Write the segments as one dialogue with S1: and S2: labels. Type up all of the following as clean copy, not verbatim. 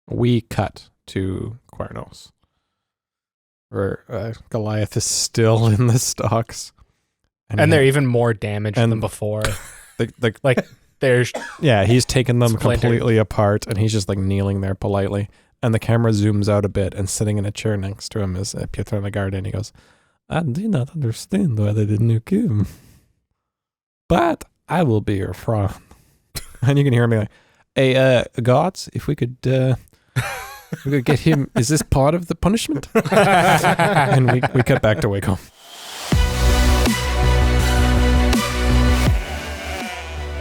S1: We cut to Quarnos, where Goliath is still in the stocks.
S2: And they're even more damaged than before.
S1: Like
S2: there's
S1: he's taken them
S2: splintered.
S1: completely apart, and he's just like kneeling there politely. And the camera zooms out a bit, and sitting in a chair next to him is Pietro Lagarde, and he goes, "I do not understand why they didn't come, but I will be your friend." And you can hear me like, "Hey, gods, if we could get him. Is this part of the punishment?" And we cut back to Waco.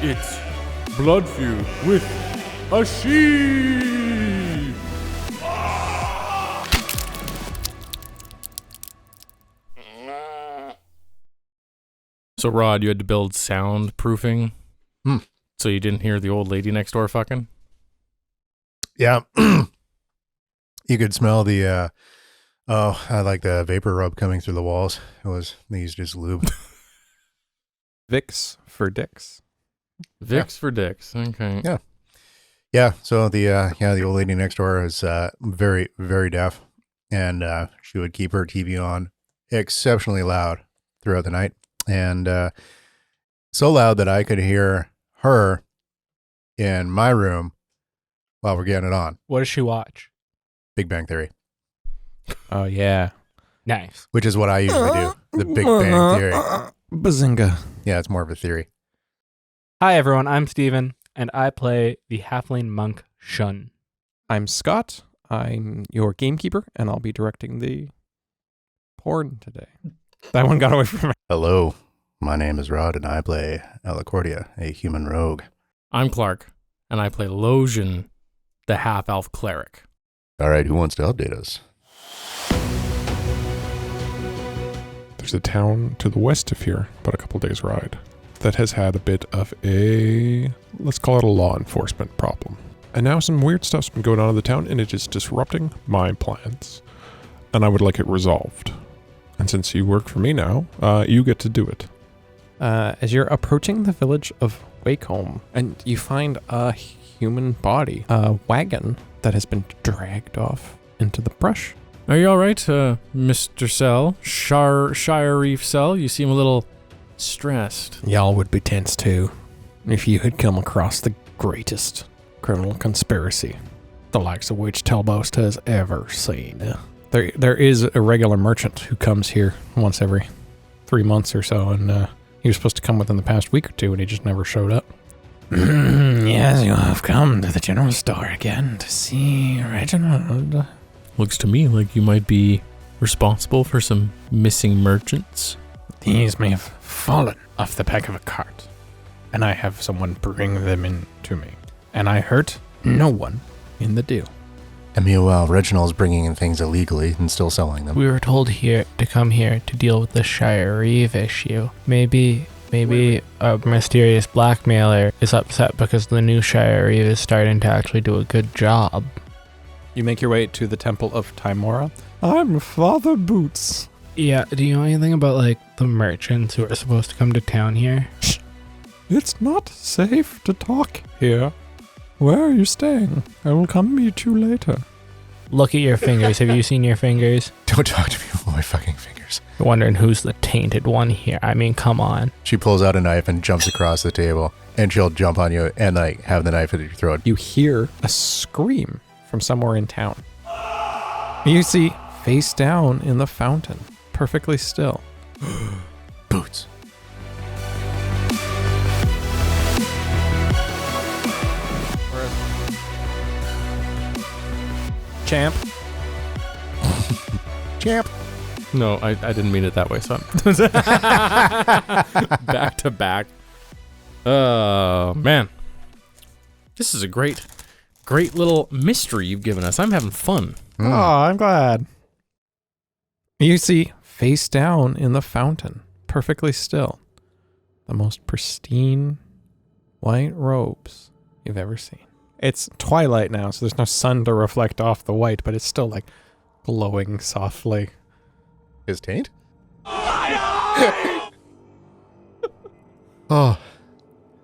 S3: It's Blood Feud with a sheep. So Rod, you had to build soundproofing, so you didn't hear the old lady next door fucking.
S4: Yeah, you could smell the. I like the vapor rub coming through the walls. They used as lube.
S1: Vicks for dicks.
S3: Vicks for dicks. Okay.
S4: Yeah. Yeah. So the old lady next door is very, very deaf, and she would keep her TV on exceptionally loud throughout the night, and so loud that I could hear her in my room while we're getting it on.
S2: What does she watch?
S4: Big Bang Theory,
S1: Oh yeah,
S2: Nice.
S4: which is what I usually do. The Big Bang Theory.
S1: bazinga.
S4: Yeah, it's more of a theory.
S2: Hi everyone, I'm Steven, and I play the halfling monk Shun.
S1: I'm Scott. I'm your gamekeeper, and I'll be directing the porn today. That one got away from me.
S4: Hello, my name is Rod, and I play Alacordia, a human rogue.
S3: I'm Clark, and I play Losian, the half-elf cleric.
S4: All right, who wants to update us?
S5: There's a town to the west of here, about a couple days' ride, that has had a bit of a, let's call it a law enforcement problem. And now some weird stuff's been going on in the town, and it is disrupting my plans. And I would like it resolved. And since you work for me now, you get to do it.
S1: As you're approaching the village of Wakeholm, and you find a human body, a wagon that has been dragged off into the brush.
S3: Are you all right, Mr. Sell? Shire Reef Sell? You seem a little stressed.
S1: Y'all would be tense too if you had come across the greatest criminal conspiracy, the likes of which Telbost has ever seen. There is a regular merchant who comes here once every 3 months or so, and he was supposed to come within the past week or two, and he just never showed up. Yes, you have come to the general store again to see Reginald.
S3: Looks to me like you might be responsible for some missing merchants.
S1: These may have fallen off the back of a cart, and I have someone bring them in to me, and I hurt no one in the deal.
S4: And meanwhile, Reginald's bringing in things illegally and still selling them.
S2: We were told here to come here to deal with the Shire Reeve issue. Maybe a mysterious blackmailer is upset because the new Shire Reeve is starting to actually do a good job.
S1: You make your way to the Temple of Timora. I'm Father Boots.
S2: Yeah, do you know anything about, like, the merchants who are supposed to come to town here?
S5: It's not safe to talk here. Where are you staying? I will come meet you later.
S2: Look at your fingers. Have you seen your fingers?
S4: Don't talk to me with my fucking fingers.
S2: You're wondering who's the tainted one here. I mean, come on.
S4: She pulls out a knife and jumps across the table, and she'll jump on you and like have the knife at your throat.
S1: You hear a scream from somewhere in town. You see, face down in the fountain, perfectly still,
S4: Boots.
S1: Champ.
S4: Champ.
S3: No, I didn't mean it that way, son. Back to back. Oh, man. This is a great little mystery you've given us. I'm having fun.
S1: Oh, I'm glad. You see, face down in the fountain, perfectly still, the most pristine white robes you've ever seen. It's twilight now, so there's no sun to reflect off the white, but it's still like glowing softly.
S4: His taint? Oh,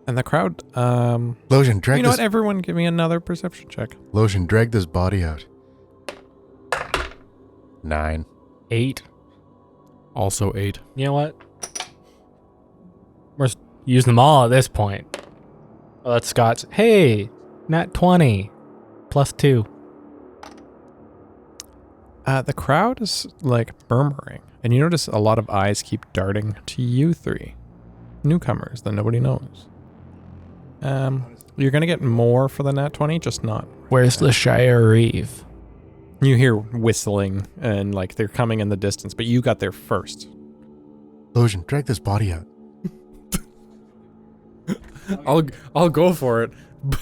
S1: And the crowd,
S4: Lotion, drag
S1: you know
S4: this.
S1: what? Everyone give me another perception check.
S4: Lotion, drag this body out. 9.
S2: 8.
S3: Also 8.
S2: You know what? We're using them all at this point. Oh, that's Scott's. Hey, nat 20 plus 2.
S1: The crowd is like murmuring, and you notice a lot of eyes keep darting to you three, newcomers that nobody knows. You're gonna get more for the nat 20, just not.
S2: Where's the Shire Reeve?
S1: You hear whistling and like they're coming in the distance, but you got there first.
S4: Lotion, drag this body out.
S3: I'll go for it. But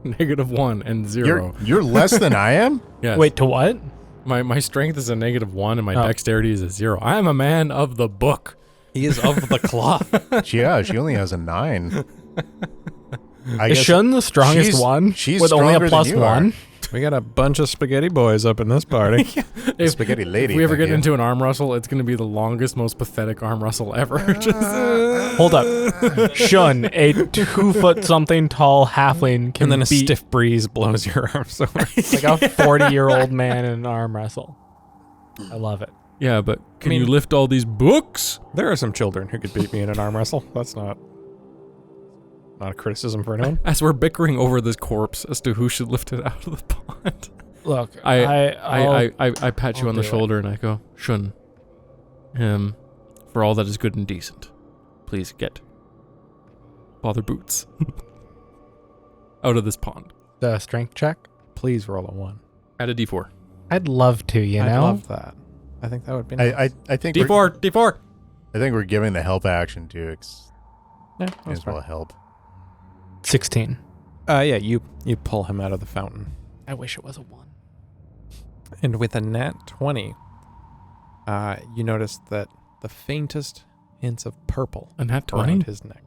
S3: -1 and 0.
S4: You're less than I am?
S3: Yes.
S2: Wait, to what?
S3: My strength is a -1 and my
S2: Oh.
S3: dexterity is a 0. I am a man of the book.
S1: He is of the cloth.
S4: Yeah, she only has a 9. I
S2: Is
S4: guess
S2: Shun the strongest
S4: she's-
S2: one?
S4: she's
S2: with only a
S4: stronger than
S2: plus
S4: you are.
S2: 1?
S1: We got a bunch of spaghetti boys up in this party.
S4: spaghetti lady.
S3: If we ever
S4: thank
S3: get
S4: you.
S3: into an arm wrestle, it's going to be the longest, most pathetic arm wrestle ever.
S2: Hold up. Shun, a 2-foot-something tall halfling, can
S1: And then a
S2: beat
S1: stiff breeze blows your arms over.
S2: like a 40-year-old man in an arm wrestle. I love it.
S3: Yeah, but can
S1: mean-
S3: you lift all these books?
S1: There are some children who could beat me in an arm wrestle. That's not a criticism for anyone.
S3: As we're bickering over this corpse as to who should lift it out of the pond,
S2: Look,
S3: I pat you
S2: I'll
S3: on the
S2: do it.
S3: shoulder and I go, Shun, for all that is good and decent, please get Father Boots out of this pond.
S2: the strength check.
S1: Please roll a 1.
S3: Add a D4.
S2: I'd love to, you
S1: I'd
S2: know?
S1: love that. I think that would be nice.
S4: I think
S3: D4.
S4: I think we're giving the help action to
S1: Yeah, that's
S4: as well
S1: fine.
S4: help.
S2: 16.
S1: Yeah, you pull him out of the fountain.
S2: I wish it was a 1.
S1: And with a nat 20, you notice that the faintest hints of purple
S3: A nat
S1: around
S3: 20?
S1: his neck.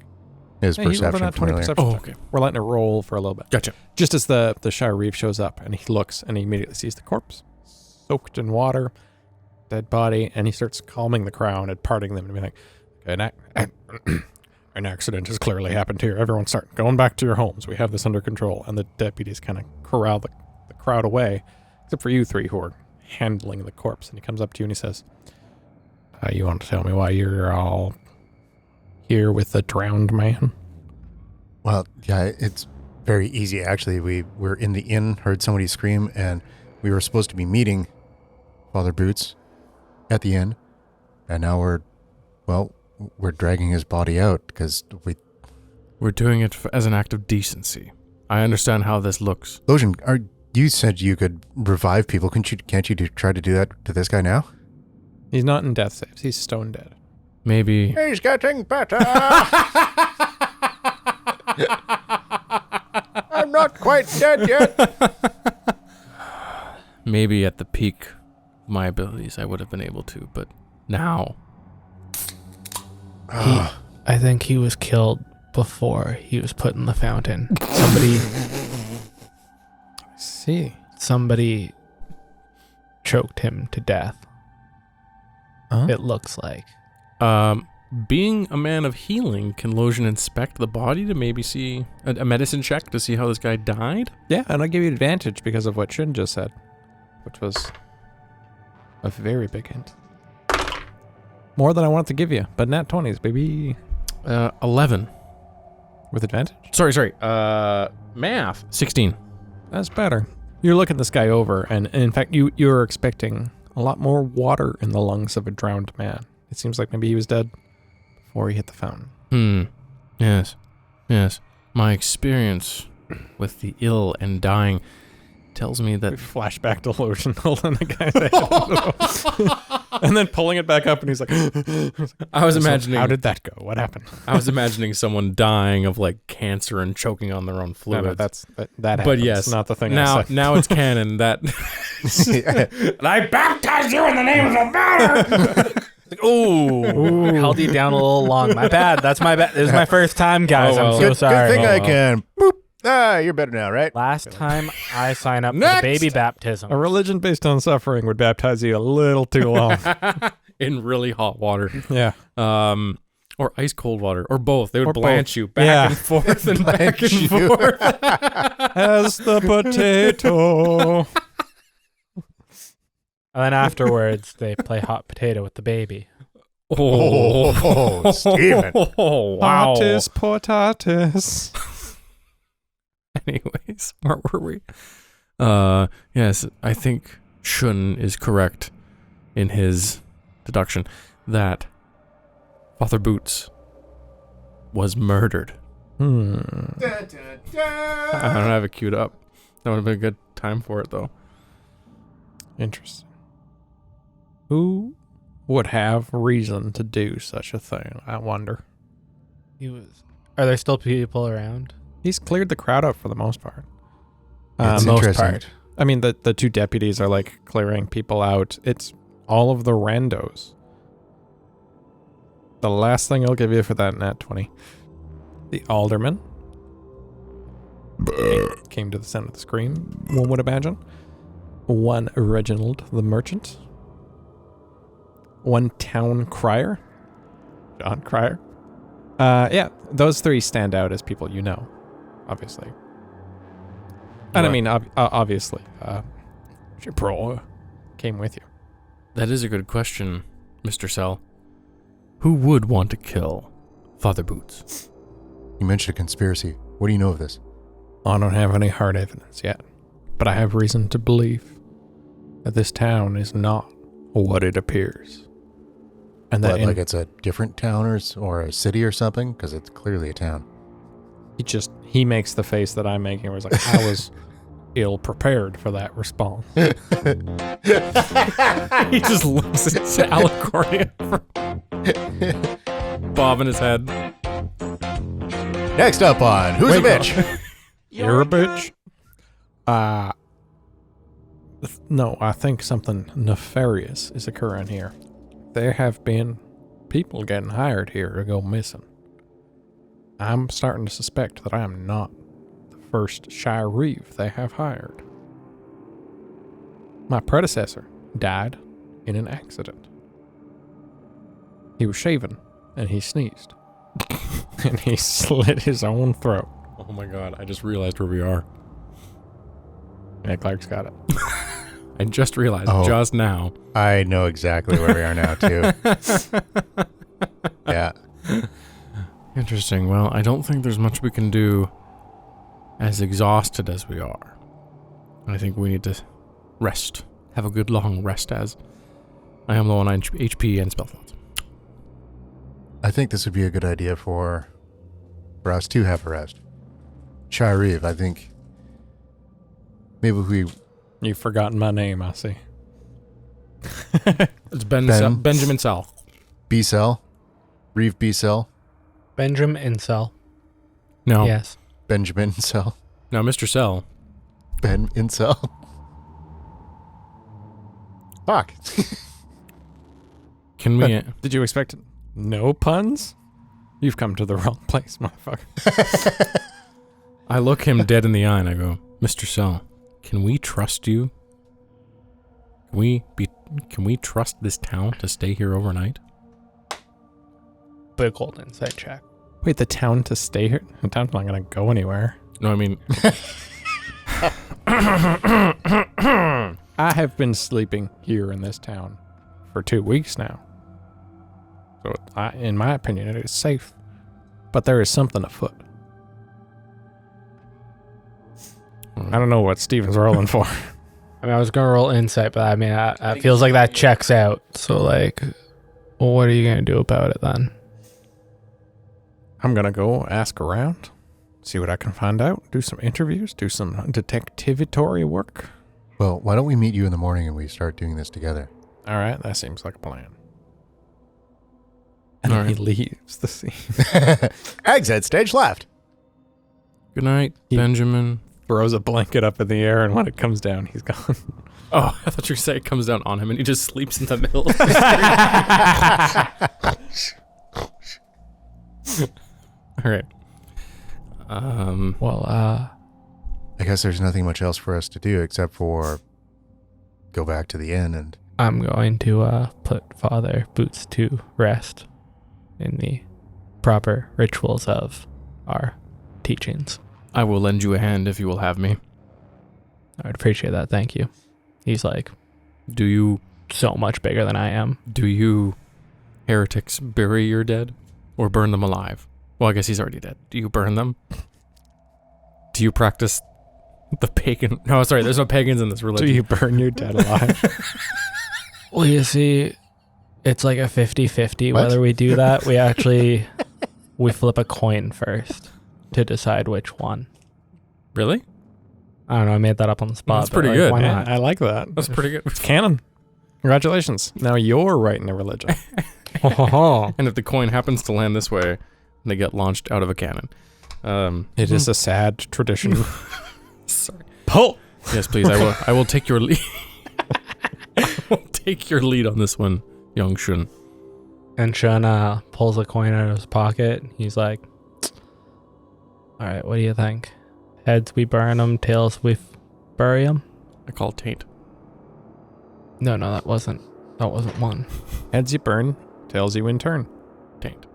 S4: His
S1: Hey, he rolled a
S4: perception
S1: nat 20
S4: familiar.
S1: perception
S3: Oh,
S1: check.
S3: okay.
S1: We're letting it roll for a little bit.
S3: Gotcha.
S1: Just as the Shire Reeve shows up and he looks and he immediately sees the corpse soaked in water, dead body, and he starts calming the crowd and parting them and being like, an accident has clearly happened here. Everyone start going back to your homes. We have this under control. And the deputies kind of corral the crowd away, except for you three who are handling the corpse. And he comes up to you and he says, you want to tell me why you're all here with the drowned man?
S4: Well, yeah, it's very easy actually. We were in the inn, heard somebody scream, and we were supposed to be meeting Father Boots at the inn, and now we're dragging his body out because
S3: We're doing it as an act of decency. I understand how this looks.
S4: Lotion, you said you could revive people. Can't you try to do that to this guy now?
S1: He's not in death saves. He's stone dead.
S3: Maybe
S4: He's getting better. I'm not quite dead yet.
S3: Maybe at the peak of my abilities I would have been able to, but now
S2: I think he was killed before he was put in the fountain. Somebody choked him to death.
S1: Huh?
S2: It looks like.
S3: being a man of healing, can Lojan inspect the body to maybe see a medicine check to see how this guy died?
S1: Yeah, and I'll give you advantage because of what Shin just said, which was a very big hint. More than I wanted to give you, but nat 20s, baby.
S3: 11.
S1: With advantage?
S3: Sorry. Math. 16.
S1: That's better. You're looking this guy over, and in fact, you're expecting a lot more water in the lungs of a drowned man. It seems like maybe he was dead before he hit the fountain.
S3: Yes. My experience with the ill and dying tells me
S1: We
S3: that
S1: flash back to Lotion holding the guy's head. And then pulling it back up, and he's like,
S3: I was
S1: So
S3: imagining
S1: how did that go? What happened?
S3: I was imagining someone dying of like cancer and choking on their own fluids.
S1: No, that happens.
S3: But yes,
S1: not the thing.
S3: now
S1: I said.
S3: now it's canon that and I baptize you in the name of the Father.
S2: Ooh, held you down a little long. My bad. That's my bad. This is my first time, guys.
S3: Oh, well.
S2: I'm so
S4: Good
S2: sorry.
S4: thing I
S3: Oh,
S4: can. Boop. Ah, you're better now, right?
S2: Last time I signed up for
S3: Next.
S2: baby baptism.
S1: A religion based on suffering would baptize you a little too long.
S3: in really hot water.
S1: Yeah.
S3: Or ice cold water, or both. They would
S1: Or
S3: blanch
S1: both.
S3: you back
S1: Yeah.
S3: and forth and back
S4: Blanch
S3: and
S4: you.
S3: forth.
S1: As the potato.
S2: And then afterwards, they play hot potato with the baby.
S4: Oh, Steven.
S3: Oh, wow.
S1: Potatis, potatis.
S3: Anyways, where were we? Yes, I think Shun is correct in his deduction that Father Boots was murdered. I don't have it queued up. That would have been a good time for it, though.
S1: Interesting. Who would have reason to do such a thing? I wonder.
S2: Are there still people around?
S1: He's cleared the crowd up for the most part.
S4: It's
S2: Most
S4: interesting.
S2: part.
S1: I mean, the two deputies are like clearing people out. It's all of the randos. The last thing I'll give you for that nat 20. The alderman came to the center of the screen, one would imagine. One Reginald the merchant. One town crier. John Crier. Yeah, those three stand out as people you know, obviously. And I
S3: What?
S1: mean, obviously, Chipro came with you.
S3: That is a good question, Mr. Sell. Who would want to kill Father Boots?
S4: You mentioned a conspiracy. What do you know of this?
S1: I don't have any hard evidence yet, but I have reason to believe that this town is not what it appears. And that
S4: What, like it's a different town or a city or something? Because it's clearly a town.
S1: he makes the face that I'm making where it's like, I was ill prepared for that response.
S3: He just looks at Alicornia, bobbing his head.
S4: Next up on Who's a
S1: Wake
S4: Bitch?
S1: You're a bitch. No, I think something nefarious is occurring here. There have been people getting hired here to go missing. I'm starting to suspect that I am not the first Shire Reeve they have hired. My predecessor died in an accident. He was shaven and he sneezed. And he slit his own throat.
S3: Oh my god, I just realized where we are.
S1: Yeah, Clark's got it.
S3: I just realized
S4: Oh.
S3: just now.
S4: I know exactly where we are now, too. Yeah.
S3: Interesting. Well, I don't think there's much we can do as exhausted as we are. I think we need to rest. Have a good long rest as I am low on HP and spell slots.
S4: I think this would be a good idea for us to have a rest. Shire Reeve, I think maybe
S1: You've forgotten my name, I see.
S3: It's Benjamin Sell.
S4: B-Cell, Reeve B-Cell,
S2: Benjamin Incel.
S3: No.
S2: Yes.
S4: Benjamin Cell,
S3: No, Mr. Sell.
S4: Ben Incel. Fuck.
S3: Can we...
S1: Did you expect no puns? You've come to the wrong place, motherfucker.
S3: I look him dead in the eye and I go, Mr. Sell, can we trust you? Can we trust this town to stay here overnight?
S2: Big old insight check.
S1: Wait, the town to stay here? The town's not going to go anywhere.
S3: No, I mean,
S1: I have been sleeping here in this town for 2 weeks now. So, in my opinion, it is safe. But there is something afoot. I don't know what Steven's rolling for.
S2: I mean, I was gonna roll insight, but I mean, it feels like that checks out. So, like, well, what are you gonna do about it then?
S1: I'm going to go ask around, see what I can find out, do some interviews, do some detectivatory work.
S4: Well, why don't we meet you in the morning and we start doing this together?
S1: All right, that seems like a plan. And
S3: All
S1: then
S3: right.
S1: he leaves the scene.
S4: Exit stage left.
S3: good night,
S1: He-
S3: Benjamin.
S1: Throws a blanket up in the air, and when it comes down, he's gone.
S3: Oh, I thought you were saying it comes down on him and he just sleeps in the middle. All right.
S2: Well,
S4: I guess there's nothing much else for us to do except for go back to the inn and
S2: I'm going to put Father Boots to rest in the proper rituals of our teachings.
S3: I will lend you a hand if you will have me.
S2: I would appreciate that. Thank you. He's like
S3: Do you
S2: so much bigger than I am.
S3: heretics bury your dead or burn them alive? Well, I guess he's already dead. Do you burn them? Do you practice the pagan? No, sorry, there's no pagans in this religion.
S1: Do you burn your dead alive?
S2: Well, you see, it's like a 50-50
S4: What?
S2: whether we do that. We flip a coin first to decide which one.
S3: Really?
S2: I don't know. I made that up on the spot.
S3: That's
S2: but,
S3: pretty
S2: like,
S3: good.
S2: Why
S1: Yeah,
S2: not?
S1: I like that.
S3: That's pretty good.
S1: It's canon. Congratulations. Now you're right in the religion.
S3: And if the coin happens to land this way, they get launched out of a cannon.
S1: It is a sad tradition.
S3: Sorry.
S1: Pull.
S3: Yes, please. I will take your lead. I will take your lead on this one, young Shun.
S2: And Shun pulls a coin out of his pocket. He's like, all right, what do you think? Heads, we burn them. Tails, we bury them.
S3: I call it taint.
S2: No, that wasn't one.
S1: Heads you burn, tails you in turn.
S3: Taint.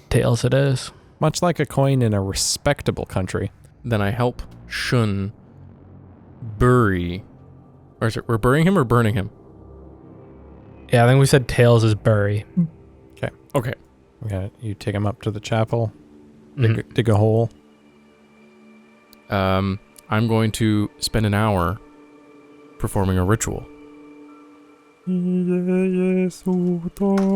S2: Tails it is.
S1: Much like a coin in a respectable country.
S3: Then I help Shun bury. Or is it, we're burying him or burning him?
S2: Yeah, I think we said tails is bury.
S3: Okay.
S1: You take him up to the chapel,
S2: Mhm.
S1: dig a hole.
S3: I'm going to spend an hour performing a ritual.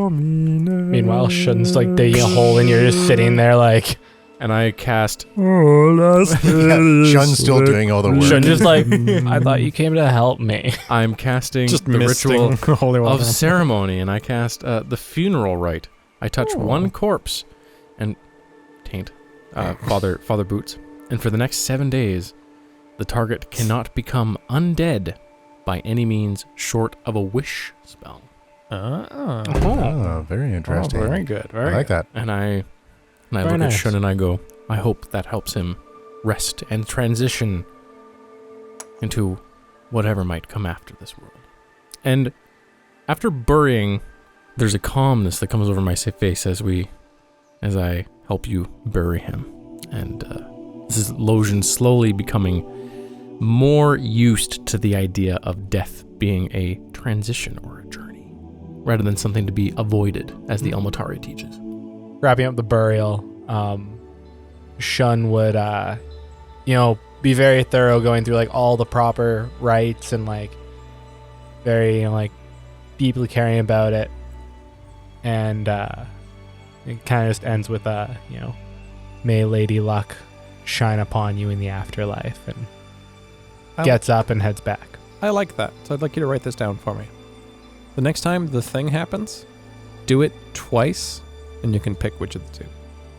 S2: Meanwhile, Shun's like digging a hole and you're just sitting there like...
S3: And I cast
S4: Yeah, Shun's still doing all the work.
S2: Shun just like, I thought you came to help me.
S3: I'm casting
S1: Just
S3: the ritual
S1: misting holy water.
S3: of ceremony, and I cast the funeral rite. I touch one corpse and taint Father Boots, and for the next 7 days, the target cannot become undead by any means short of a wish spell.
S4: Oh, very interesting.
S1: very good.
S4: I like that.
S3: And I
S2: Very
S3: look
S2: nice.
S3: at Shun and I go, I hope that helps him rest and transition into whatever might come after this world. And after burying, there's a calmness that comes over my face as I help you bury him. And this is Lojin slowly becoming more used to the idea of death being a transition or a journey, rather than something to be avoided, as the Elmotari teaches.
S2: Wrapping up the burial, Shun would, be very thorough, going through like all the proper rites and like very like deeply caring about it. And it kind of just ends with may Lady Luck shine upon you in the afterlife, and gets up and heads back.
S1: I like that. So I'd like you to write this down for me. The next time the thing happens, do it twice, and you can pick which of the two.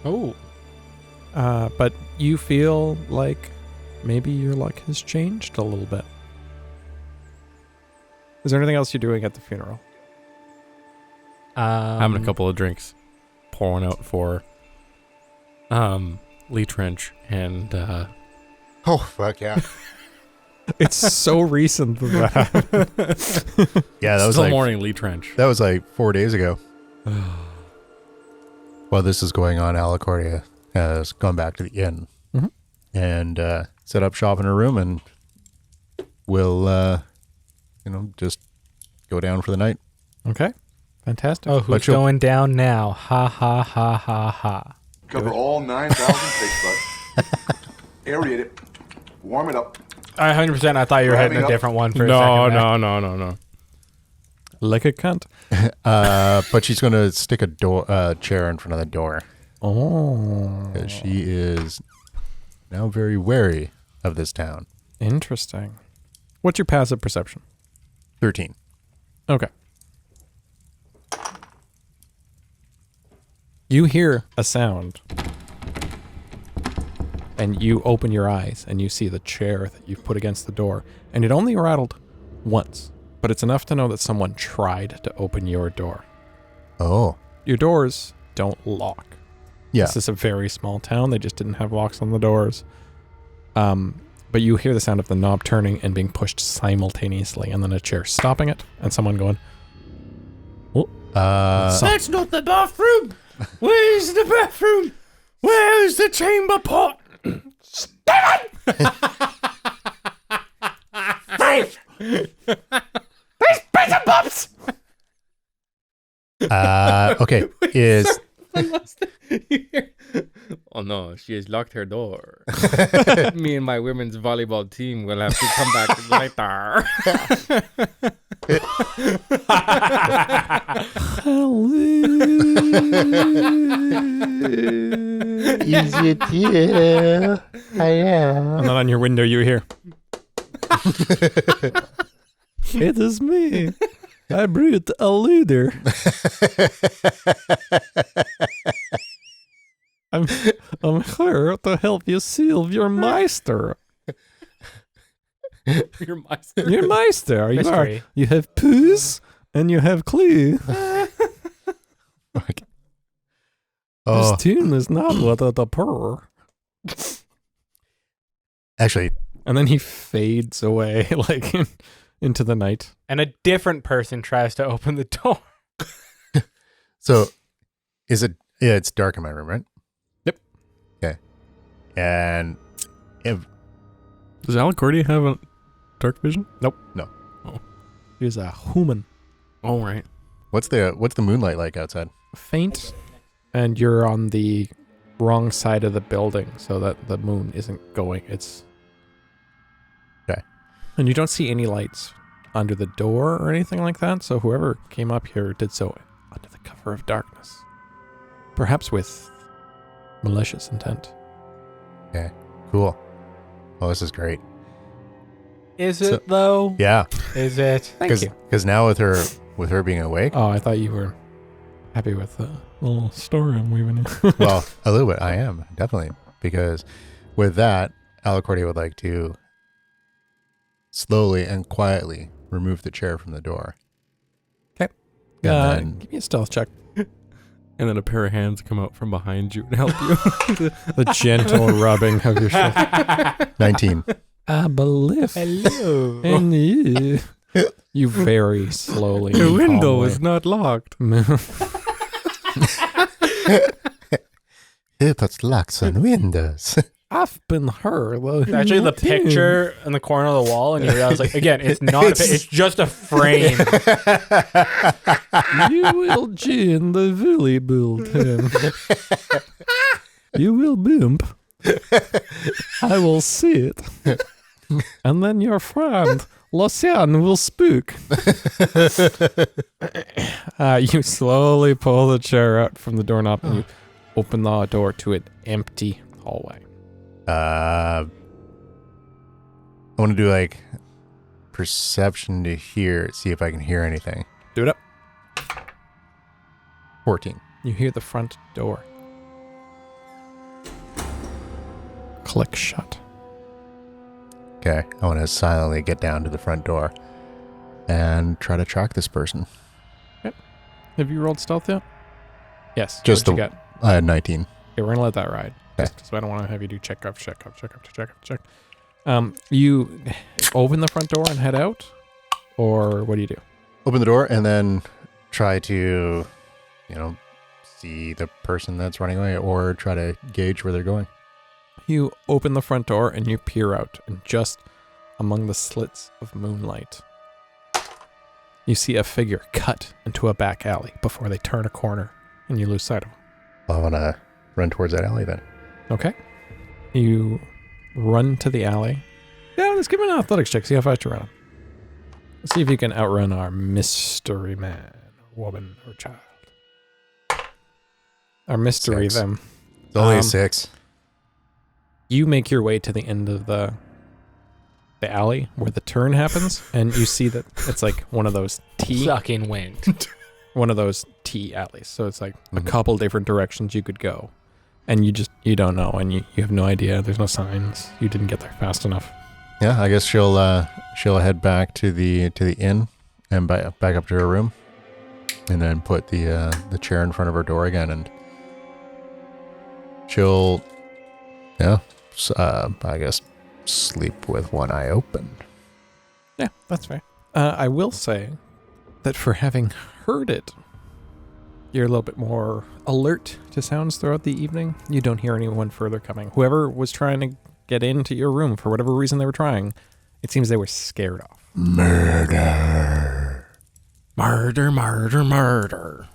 S2: Oh.
S1: But you feel like maybe your luck has changed a little bit. Is there anything else you're doing at the funeral?
S3: Having a couple of drinks, pouring out for Lee Trench and
S4: Oh, fuck yeah.
S1: It's so recent that happened.
S4: Yeah, that was
S3: still
S4: like
S3: morning Lee Trench.
S4: that was like 4 days ago. While this is going on, Alacordia has gone back to the inn
S1: Mhm.
S4: and set up shop in her room, and will, just go down for the night.
S1: Okay. Fantastic.
S2: Oh, who's
S4: But she'll-
S2: going down now? Ha ha ha ha ha.
S6: Cover all 9,000 face butt. Aerate it. Warm it up.
S2: 100%. I thought you were hitting a
S6: Wrapping up.
S2: different one for a second.
S3: No.
S1: Like a cunt.
S4: But she's going to stick a chair in front of the door.
S1: Oh.
S4: 'Cause she is now very wary of this town.
S1: Interesting. What's your passive perception?
S4: 13.
S1: Okay. You hear a sound, and you open your eyes, and you see the chair that you've put against the door, and it only rattled once, but it's enough to know that someone tried to open your door.
S4: Oh,
S1: Your doors don't lock.
S4: yeah.
S1: This is a very small town. They just didn't have locks on the doors. But you hear the sound of the knob turning and being pushed simultaneously, and then a chair stopping it, and someone going, "Oh, That's
S2: not the bathroom. Where's the bathroom? Where's the chamber pot? Steve! There's bits and bobs!
S4: Okay, is
S7: Oh no, she has locked her door. Me and my women's volleyball team will have to come back later.
S4: is it you? I am.
S1: And then on your window you hear, it is me. I brought a leader. I'm here to help you solve your meister.
S7: Your meister.
S1: Your meister.
S2: Mystery.
S1: You have poos and you have clue.
S4: Oh,
S1: This tune is not without a purr.
S4: actually,
S1: And then he fades away like into the night.
S2: And a different person tries to open the door.
S4: so is it? Yeah, it's dark in my room, right?
S1: Yep.
S4: Okay. And if
S3: Does Alacordia have a dark vision?
S1: He's a human.
S3: Oh, right.
S4: what's the moonlight like outside?
S1: Faint, and you're on the wrong side of the building so that the moon isn't going. It's
S4: Okay.
S1: And you don't see any lights under the door or anything like that, so whoever came up here did so under the cover of darkness, perhaps with malicious intent.
S4: Cool. Oh, this is great.
S2: Is
S4: So-
S2: it though?
S4: Yeah,
S2: Is it?
S1: Thank you.
S4: because now with her being awake,
S1: Oh, I thought you were happy with the little story I'm weaving in.
S4: well, a little bit. I am definitely, because with that, Alacordia would like to slowly and quietly remove the chair from the door.
S1: 'Kay.
S4: And then,
S1: Give me a stealth check.
S3: And then a pair of hands come out from behind you and help you.
S1: The gentle rubbing of your shoulder.
S4: 19.
S1: I believe
S2: Hello.
S1: in you. You very slowly.
S3: The
S1: and
S3: window
S1: calmly
S3: is not locked.
S1: move.
S4: It puts locks on windows.
S1: I've been hurt. Though.
S2: Actually, the picture in the corner of the wall, and you realize, like, again, it's not. It's just a frame.
S1: You will join the volleyball team. You will bump. I will see it. And then your friend, Lucian, will spook. You slowly pull the chair out from the doorknob and you open the door to an empty hallway.
S4: I want to do like perception to hear, see if I can hear anything.
S1: Do it up.
S4: 14.
S1: You hear the front door click shut.
S4: Okay, I want to silently get down to the front door and try to track this person.
S1: Have you rolled stealth yet? Yes.
S4: Just
S1: What'd you get?
S4: I had 19.
S1: Okay, we're gonna let that ride.
S4: Okay.
S1: So I don't want to have you do check. You open the front door and head out, or what do you do?
S4: Open the door and then try to, see the person that's running away or try to gauge where they're going.
S1: You open the front door and you peer out, and just among the slits of moonlight, you see a figure cut into a back alley before they turn a corner, and you lose sight of them.
S4: I want to run towards that alley then.
S1: Okay. You run to the alley. Yeah, let's give me an athletics check. See how fast you run. Let's see if you can outrun our mystery man, or woman, or child. Our mystery
S4: 6.
S1: them.
S4: It's only
S1: Um,
S4: a 6.
S1: You make your way to the end of the alley where the turn happens, and you see that it's like one of those T
S2: Sucking wind.
S1: alleys. So it's like a
S4: Mhm.
S1: couple different directions you could go, and you don't know, and you have no idea. There's no signs. You didn't get there fast enough.
S4: Yeah, I guess she'll head back to the inn and back up to her room, and then put the chair in front of her door again, and she'll I guess sleep with one eye open.
S1: Yeah, that's fair. I will say that for having heard it You're a little bit more alert to sounds throughout the evening. You don't hear anyone further coming. Whoever was trying to get into your room, for whatever reason they were trying, it seems they were scared off.
S4: Murder.
S3: Murder, murder, murder.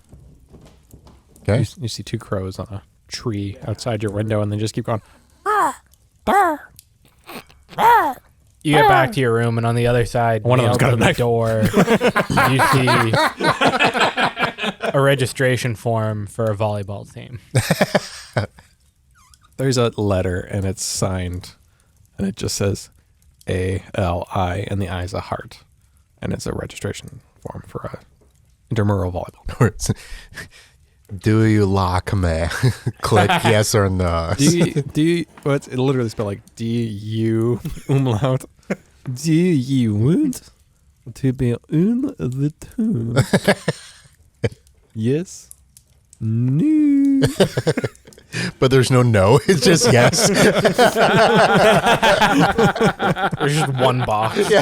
S4: Okay.
S1: You see two crows on a tree outside your window, and they just keep going.
S2: You get back to your room, and on the other side,
S1: One of them's got a
S2: nailed to
S1: knife.
S2: the door, you see a registration form for a volleyball team.
S1: There's a letter, and it's signed, and it just says A-L-I, and the I is a heart, and it's a registration form for a intramural volleyball.
S4: Do you like me? Click yes or no.
S1: Do you, what's it literally spelled like D-U umlaut? Do you want to be on the tune? Yes. No.
S4: But there's no no. It's just yes.
S2: There's just one box.
S4: Yeah.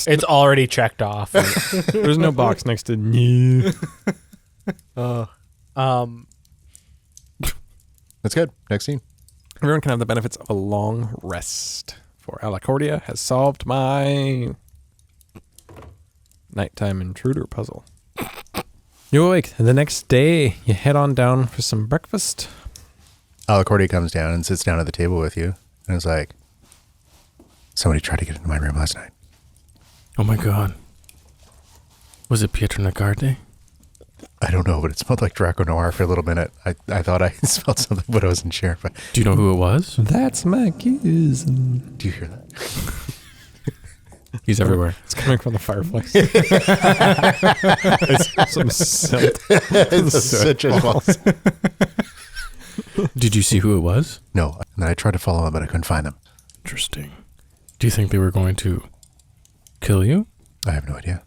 S2: It's already checked off.
S1: There's no box next to no.
S4: That's good. Next scene.
S1: Everyone can have the benefits of a long rest. For Alacordia has solved my nighttime intruder puzzle. You awake. The next day, you head on down for some breakfast.
S4: Alacordia comes down and sits down at the table with you. And is like, somebody tried to get into my room last night.
S3: Oh my god. Was it Pietro Nagarde?
S4: I don't know, but it smelled like Draco Noir for a little minute. I thought I smelled something, but I wasn't sure. But
S3: Do you know who it was?
S1: That's my kiss.
S4: do you hear that?
S3: He's everywhere.
S1: It's coming from the fireplace. It's some scent.
S4: It's such a false.
S3: Did you see who it was?
S4: No, and then I tried to follow them, but I couldn't find them.
S3: Interesting. Do you think they were going to kill you?
S4: I have no idea.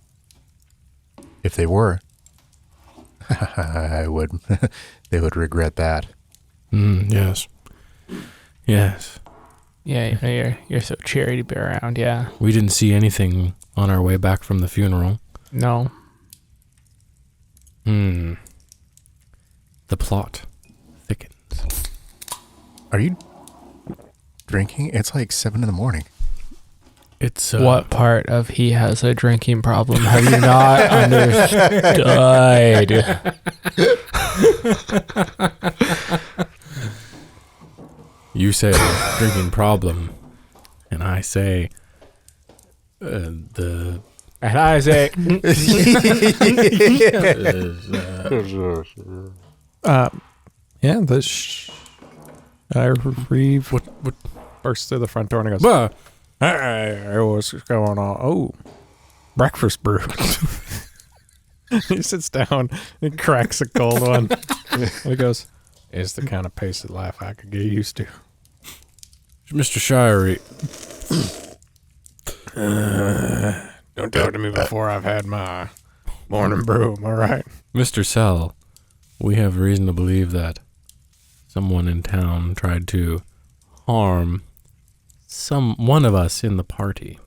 S4: If they were, I would. They would regret that.
S3: Yes. Yes.
S2: Yeah, you know, you're so cheery to be around. Yeah.
S3: We didn't see anything on our way back from the funeral.
S2: No.
S3: The plot thickens.
S4: Are you drinking? It's like 7 a.m.
S3: It's
S2: What part of he has a drinking problem have you not understood?
S3: You say drinking problem, and I say the.
S2: And I say,
S1: Yeah, what bursts through the front door and he goes,
S3: Bah!
S1: hey, what's going on? Oh, breakfast brew. He sits down and cracks a cold one. And he goes, it's the kind of pace of life I could get used to.
S3: Mr. Shirey.
S1: Don't talk to me before I've had my morning brew, am I right?
S3: Mr. Sell, we have reason to believe that someone in town tried to harm one of us in the party.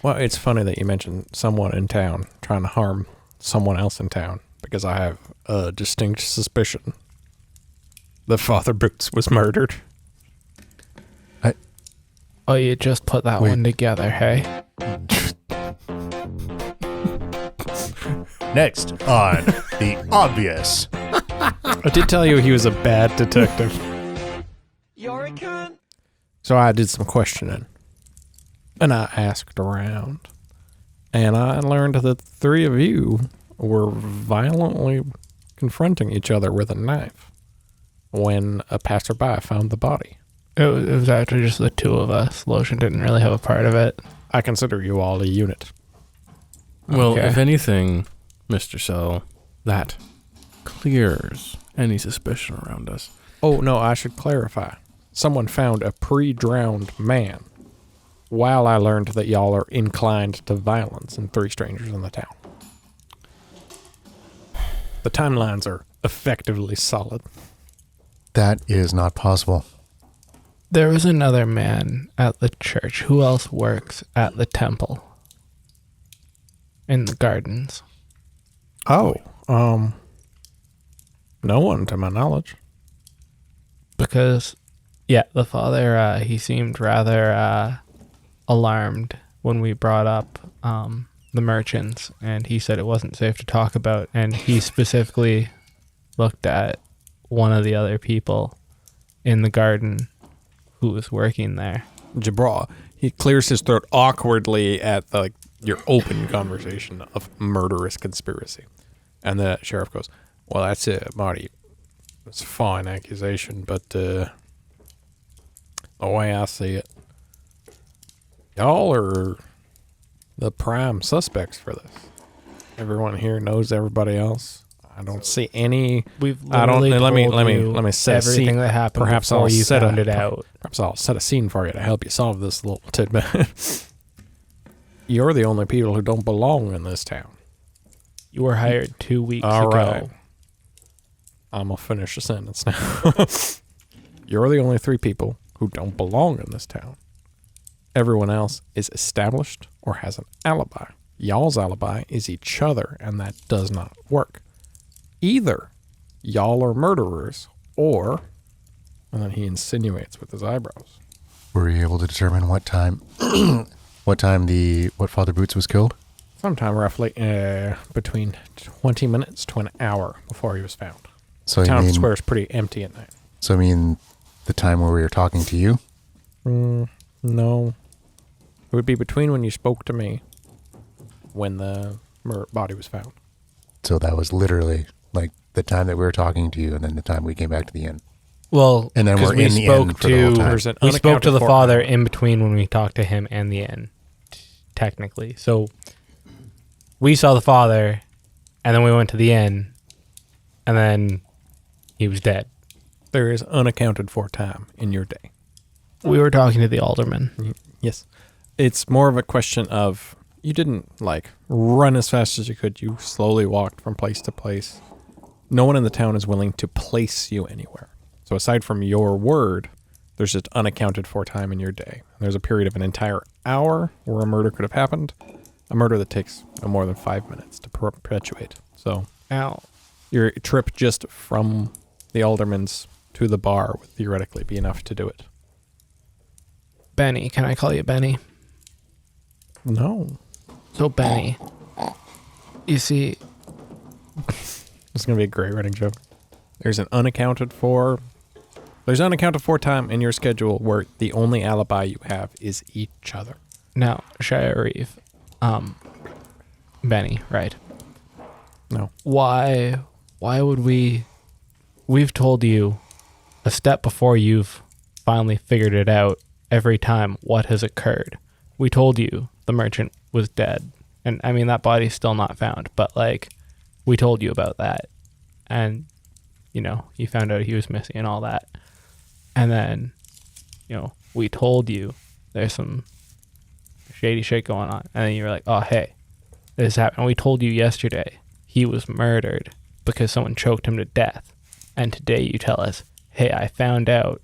S1: Well, it's funny that you mentioned someone in town trying to harm someone else in town, because I have a distinct suspicion that Father Boots was murdered.
S2: oh, you just put that
S4: Wait.
S2: one together, hey?
S4: Next on The Obvious.
S1: I did tell you he was a bad detective.
S8: You're a cunt.
S1: So I did some questioning, and I asked around, and I learned that the three of you were violently confronting each other with a knife when a passerby found the body.
S2: It was actually just the two of us. Lotion didn't really have a part of it.
S1: I consider you all a unit.
S3: Well,
S2: Okay.
S3: if anything, Mr. Sell, that clears any suspicion around us.
S1: Oh, no, I should clarify. Someone found a pre-drowned man while I learned that y'all are inclined to violence in Three Strangers in the Town. The timelines are effectively solid.
S4: That is not possible.
S2: There was another man at the church. Who else works at the temple? In the gardens.
S1: Oh, No one, to my knowledge.
S2: Because, yeah, the father, he seemed rather alarmed when we brought up the merchants, and he said it wasn't safe to talk about, and he specifically looked at one of the other people in the garden who was working there.
S1: Jabra, he clears his throat awkwardly at your open conversation of murderous conspiracy. And the sheriff goes, well, that's it, Marty. It's a fine accusation, but the way I see it, y'all are the prime suspects for this. Everyone here knows everybody else. I don't see any.
S2: We've
S1: I don't.
S2: literally
S1: Let me
S2: told
S1: set a
S2: everything
S1: scene.
S2: that happened
S1: Perhaps
S2: before
S1: I'll
S2: you
S1: set
S2: found
S1: a,
S2: it out.
S1: Perhaps I'll set a scene for you to help you solve this little tidbit. You're the only people who don't belong in this town.
S2: You were hired 2 weeks
S1: All
S2: ago.
S1: right. I'm gonna finish the sentence now. You're the only 3 people who don't belong in this town. Everyone else is established or has an alibi. Y'all's alibi is each other, and that does not work. Either y'all are murderers, or, and then he insinuates with his eyebrows.
S4: Were you able to determine what time what Father Boots was killed?
S1: Sometime roughly between 20 minutes to an hour before he was found.
S4: So
S1: Town square is pretty empty at night.
S4: So I mean, the time where we were talking to you?
S1: No. It would be between when you spoke to me, when the body was found.
S4: So that was literally like the time that we were talking to you, and then the time we came back to the inn.
S2: Well,
S4: And then
S2: 'cause
S4: we're
S2: we
S4: in the
S2: spoke
S4: inn for the whole time.
S1: There's an
S2: we spoke to
S1: unaccounted
S2: the
S1: for
S2: father
S1: hour.
S2: in between when we talked to him and the inn, technically. So we saw the father, and then we went to the inn, and then he was dead.
S1: There is unaccounted for time in your day.
S2: We were talking to the alderman.
S1: Yes. It's more of a question of you didn't run as fast as you could. You slowly walked from place to place. No one in the town is willing to place you anywhere. So aside from your word, there's just unaccounted for time in your day. There's a period of an entire hour where a murder could have happened. A murder that takes no more than 5 minutes to perpetuate. So
S2: Now,
S1: your trip just from the alderman's to the bar would theoretically be enough to do it.
S2: Benny, can I call you Benny?
S1: No.
S2: So Benny, you see,
S1: This is going to be a great writing joke. There's unaccounted for time in your schedule where the only alibi you have is each other.
S2: now Shire Reeve, Benny, right?
S1: No.
S2: Why would we've told you a step before you've finally figured it out every time what has occurred. We told you the merchant was dead. And I mean, that body's still not found, but we told you about that. And, you found out he was missing and all that. And then, we told you there's some shady shit going on. And then you were like, oh, hey, this happened. And we told you yesterday he was murdered because someone choked him to death. And today you tell us, hey, I found out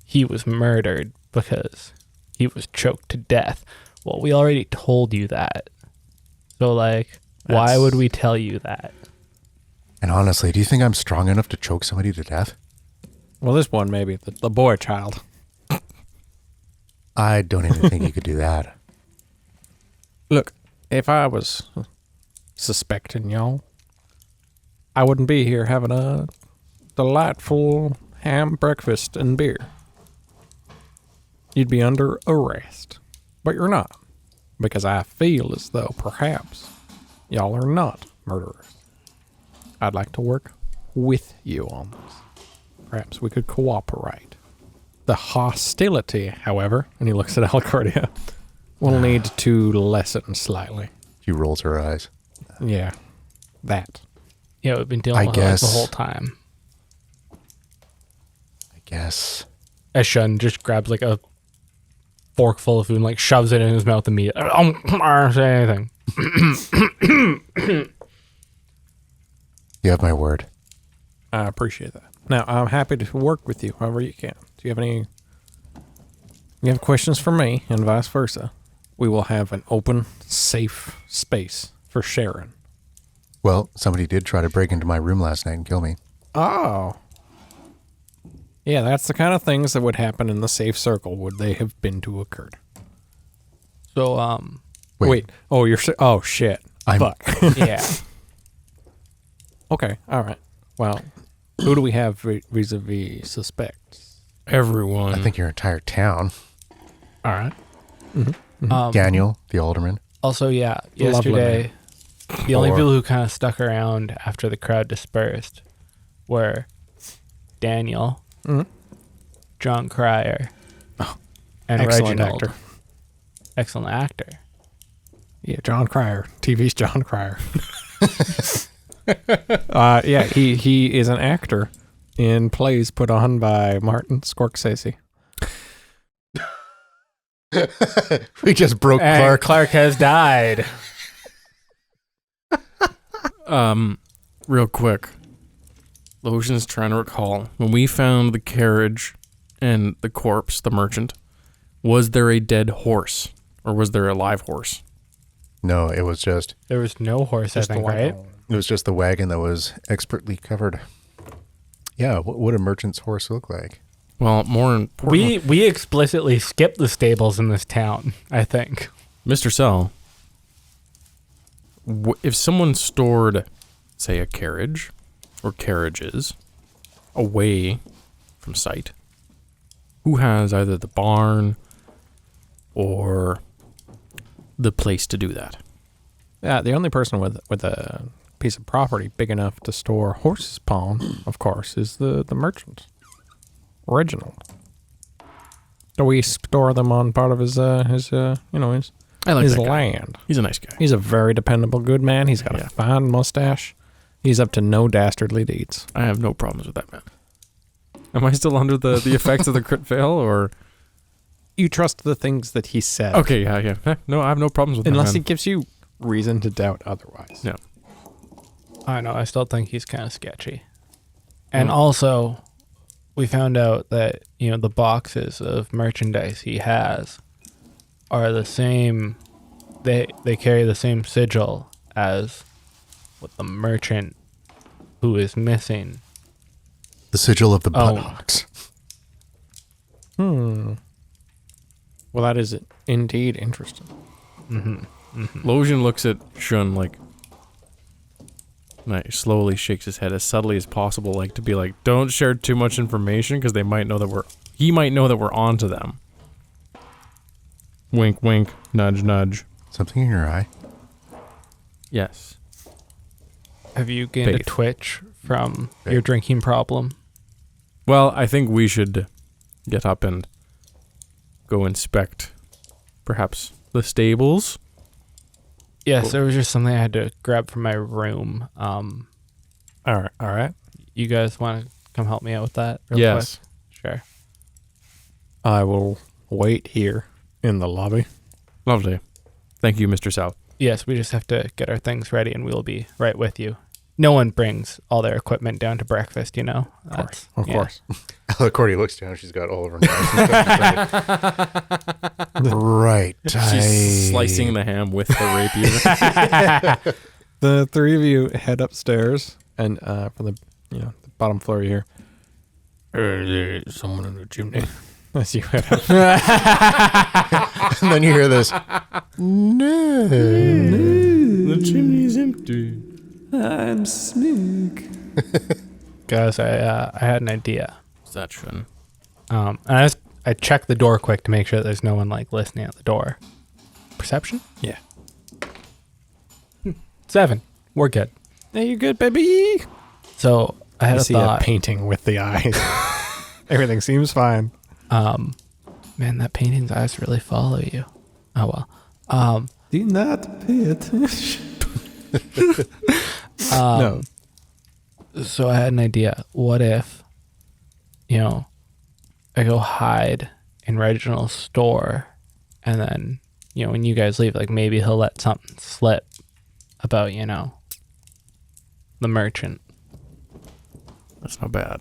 S2: he was murdered because he was choked to death. Well, we already told you that. So, why would we tell you that?
S4: And honestly, do you think I'm strong enough to choke somebody to death?
S1: Well, this one maybe, the boy child.
S4: I don't even think you could do that.
S1: Look, if I was suspecting y'all, I wouldn't be here having a delightful ham breakfast and beer. You'd be under arrest. But you're not, because I feel as though perhaps y'all are not murderers. I'd like to work with you on this. Perhaps we could cooperate. The hostility, however, and he looks at Alcardia, will need to lessen slightly.
S4: She rolls her eyes.
S1: Yeah, that.
S2: Yeah, we've been dealing with it the whole time.
S4: I guess.
S2: As Shun just grabs a fork full of food and shoves it in his mouth immediately. I don't say anything.
S4: You have my word.
S1: I appreciate that. Now, I'm happy to work with you however you can. Do you have questions for me and vice versa? We will have an open, safe space for Sharon.
S4: Well, somebody did try to break into my room last night and kill me.
S1: Oh. Yeah, that's the kind of things that would happen in the safe circle would they have been to occurred.
S2: So,
S1: Wait. Oh, oh, shit. Fuck.
S2: yeah.
S1: Okay. All right. Well, who do we have vis-a-vis suspects?
S3: Everyone.
S4: I think your entire town.
S1: All right.
S4: Daniel, the alderman.
S2: Also, yeah,
S1: Lovely
S2: yesterday, the only
S4: Or-
S2: people who kind of stuck around after the crowd dispersed were Daniel,
S1: Mhm.
S2: John Cryer, and
S1: Excellent
S2: Reginald.
S1: actor.
S2: Excellent actor.
S1: Yeah, John Cryer. TV's John Cryer. Yeah, he is an actor in plays put on by Martin Scorsese.
S4: We just broke
S2: And
S4: Clark.
S2: Clark has died.
S3: Real quick. Lotion's trying to recall. When we found the carriage and the corpse, the merchant, was there a dead horse? Or was there a live horse?
S4: No, it was just
S2: There was no horse, I think, right?
S4: the wagon that was expertly covered. Yeah, what would a merchant's horse look like?
S3: Well, more important,
S2: We explicitly skipped the stables in this town, I think.
S3: Mr. Sell, if someone stored, say, a carriage or carriages away from sight, who has either the barn or the place to do that?
S1: Yeah, the only person with a piece of property big enough to store horses upon, of course, is the merchant, Reginald. Do we store them on part of his
S3: I like
S1: his
S3: that guy.
S1: land?
S3: He's a nice guy.
S1: He's a very dependable, good man. He's got
S3: Yeah.
S1: a fine mustache. He's up to no dastardly deeds.
S3: I have no problems with that man. Am I still under the effects of the crit fail, or
S1: You trust the things that he said.
S3: okay? Yeah. No, I have no problems with
S1: Unless
S3: that
S1: he
S3: man.
S1: gives you reason to doubt otherwise.
S3: Yeah.
S2: I know, I still think he's kind of sketchy. And also, we found out that, the boxes of merchandise he has are the same, they carry the same sigil as what the merchant who is missing.
S4: The sigil of the
S2: Oh.
S4: buttocks.
S1: Well, that is indeed interesting.
S3: Lotion looks at Shun like slowly shakes his head as subtly as possible, like to be like, don't share too much information because he might know that we're onto them. Wink, wink, nudge, nudge.
S4: Something in your eye?
S3: Yes.
S2: Have you gained a
S3: Faith.
S2: twitch from
S4: Faith.
S2: your drinking problem?
S3: Well, I think we should get up and go inspect perhaps the stables.
S2: Yes, there was just something I had to grab from my room.
S1: All right.
S2: You guys want to come help me out with that? Real
S3: Yes.
S2: quick? Sure.
S1: I will wait here in the lobby.
S3: Lovely. Thank you, Mr. South.
S2: Yes, we just have to get our things ready and we'll be right with you. No one brings all their equipment down to breakfast,
S1: Of course.
S4: Cordy looks down. She's got all of her knives. and stuff. Right.
S3: She's slicing the ham with the rapier.
S1: The three of you head upstairs, and from the the bottom floor you hear, there's someone in the chimney. As you head up.
S4: And then you hear this. No.
S3: The chimney's empty.
S1: I'm Snook.
S2: Guys, I had an idea.
S3: What's that, Shun?
S2: And I checked the door quick to make sure that there's no one listening at the door. Perception?
S1: Yeah.
S2: 7. We're good.
S1: Hey, you good, baby?
S2: So I had
S1: I
S2: a
S1: see
S2: thought.
S1: a painting with the eyes. Everything seems fine.
S2: Man, that painting's eyes really follow you. Oh well.
S1: Do not pay attention. No.
S2: So I had an idea. What if, I go hide in Reginald's store, and then, when you guys leave, maybe he'll let something slip about, the merchant.
S3: That's not bad.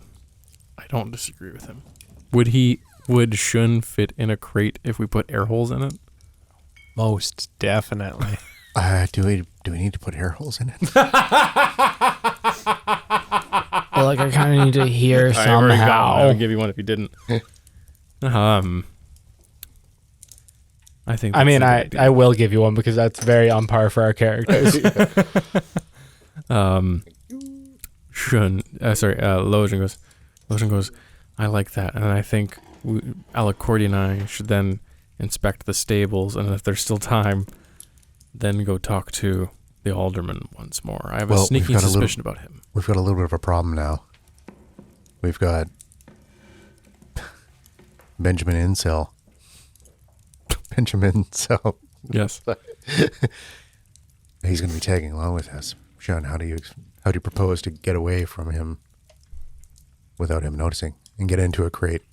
S3: I don't disagree with him. Would Shun fit in a crate if we put air holes in it?
S1: Most definitely.
S4: Do we need to put air holes in it?
S2: Well, like I kind of need to hear
S3: I already got one. I
S2: somehow.
S3: would give you one if you didn't. I think.
S2: I mean,
S3: that's a good
S2: I will give you one because that's very on par for our characters.
S3: idea. Lojan goes, I like that, and I think Alacordi and I should then inspect the stables, and if there's still time, then go talk to the alderman once more. I have a
S4: Well,
S3: sneaking
S4: we've got a
S3: suspicion about him.
S4: We've got a little bit of a problem now. We've got Benjamin Incel. Benjamin Incel.
S3: Yes.
S4: He's going to be tagging along with us. Sean, how do you propose to get away from him without him noticing and get into a crate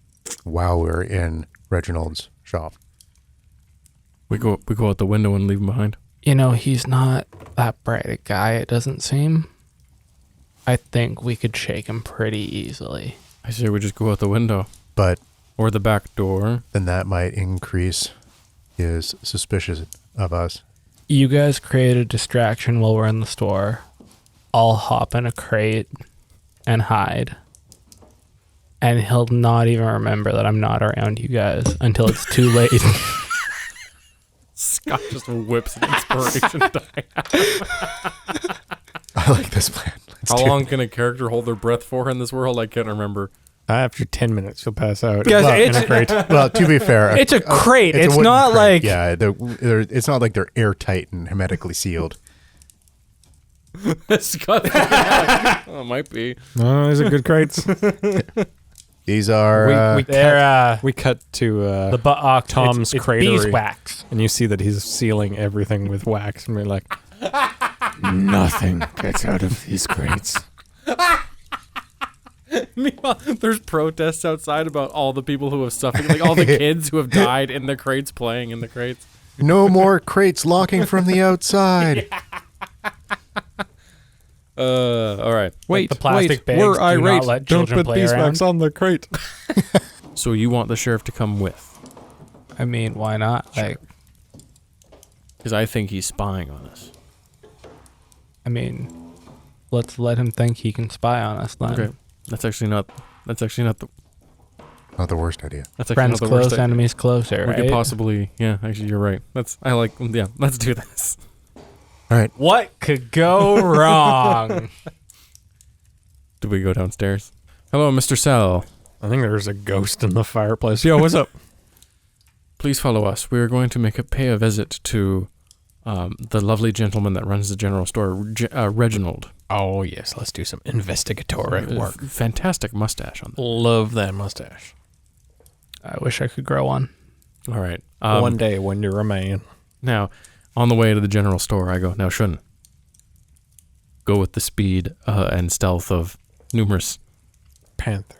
S4: while we're in Reginald's shop?
S3: We go out the window and leave him behind.
S2: You know, he's not that bright a guy, it doesn't seem. I think we could shake him pretty easily.
S3: I say we just go out the window
S4: But
S3: or the back door.
S4: then that might increase his suspicion of us.
S2: You guys create a distraction while we're in the store. I'll hop in a crate and hide. And he'll not even remember that I'm not around you guys until it's too late.
S3: Scott just whips an inspiration die.
S4: I like this plan.
S3: How long can a character hold their breath for in this world? I can't remember.
S1: After 10 minutes, you'll pass out.
S2: Guys,
S1: in a crate.
S4: Well, to be fair,
S2: It's a crate.
S4: a
S2: It's
S4: wooden
S2: not
S4: crate.
S2: like...
S4: Yeah, it's not like they're airtight and hermetically sealed.
S3: Scott, oh, it might be.
S1: No, these are good crates.
S4: These are
S2: They're,
S1: We cut to
S2: the buttock.
S1: Tom's
S2: it's
S1: cratery.
S2: beeswax.
S1: and you see that he's sealing everything with wax, and we're like, nothing gets out of these crates.
S3: Meanwhile, there's protests outside about all the people who have suffered, like all the kids who have died in the crates, playing in the crates.
S4: no more crates locking from the outside.
S3: All right.
S1: Wait,
S2: the plastic bags
S1: we're
S2: do not
S1: irate.
S2: let
S1: Don't
S2: children
S1: put
S2: play
S1: beeswax on the crate.
S3: So you want the sheriff to come with?
S2: I mean, why not? Like,
S3: Because I think he's spying on us.
S2: I mean, let's let him think he can spy on us then.
S3: Okay. That's actually not the.
S4: Not the worst idea.
S3: That's actually
S2: Friends
S3: not the worst
S2: close,
S3: idea.
S2: enemies closer,
S3: We
S2: right?
S3: could possibly. Yeah, actually, you're right. Yeah. Let's do this.
S4: All right.
S2: What could go wrong?
S3: Do we go downstairs? Hello, Mr. Sell.
S1: I think there's a ghost in the fireplace. Yo, what's up?
S3: Please follow us. We are going to pay a visit to the lovely gentleman that runs the general store, Reginald.
S1: Oh, yes, let's do some investigatory work.
S3: Fantastic mustache on them.
S1: Love that mustache.
S2: I wish I could grow one.
S3: All right.
S1: One day when you're a man.
S3: Now, on the way to the general store, I go, now, Shun, go with the speed and stealth of numerous
S1: Panthers.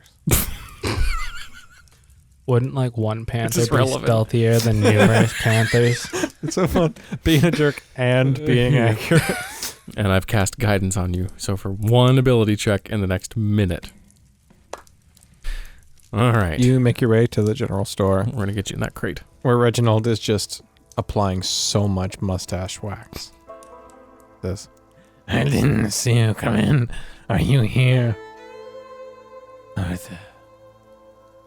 S2: Wouldn't like one panther
S3: is
S2: be
S3: relevant.
S2: stealthier than numerous panthers?
S1: It's so fun being a jerk and being accurate.
S3: and I've cast guidance on you. So for one ability check in the next minute. All right.
S1: You make your way to the general store
S3: We're going to get you in that crate.
S1: where Reginald is just applying so much mustache wax. This. I didn't see you come in. Are you here? Are the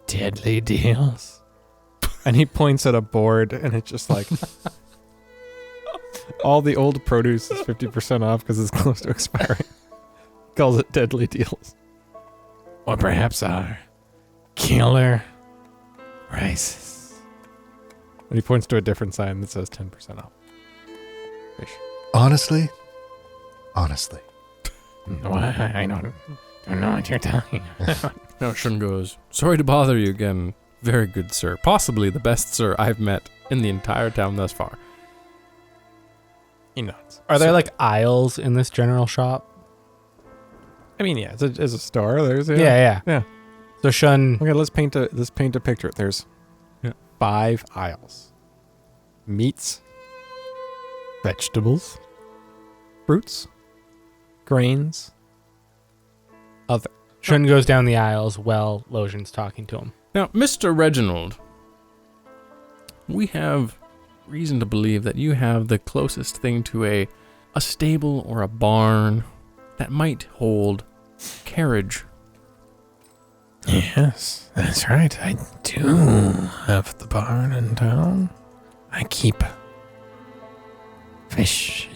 S1: deadly deals? And he points at a board, and it's just like all the old produce is 50% off because it's close to expiring. Calls it deadly deals. Or perhaps our killer prices. And he points to a different sign that says 10% off.
S4: Honestly.
S1: Why? I don't know what you're talking about.
S3: Now Shun goes, sorry to bother you again. Very good, sir. Possibly the best sir I've met in the entire town thus far.
S1: He nods.
S2: Are there like aisles in this general shop?
S1: I mean, yeah, it's a store. There's
S2: Yeah.
S1: Yeah.
S2: So Shun,
S1: Okay, let's paint a picture. There's 5 aisles. Meats, vegetables, fruits, grains, other.
S2: Shun goes down the aisles while Lojan's talking to him.
S3: Now, Mr. Reginald, we have reason to believe that you have the closest thing to a stable or a barn that might hold carriage
S1: Yes, that's right. I do have the barn in town. I keep fish.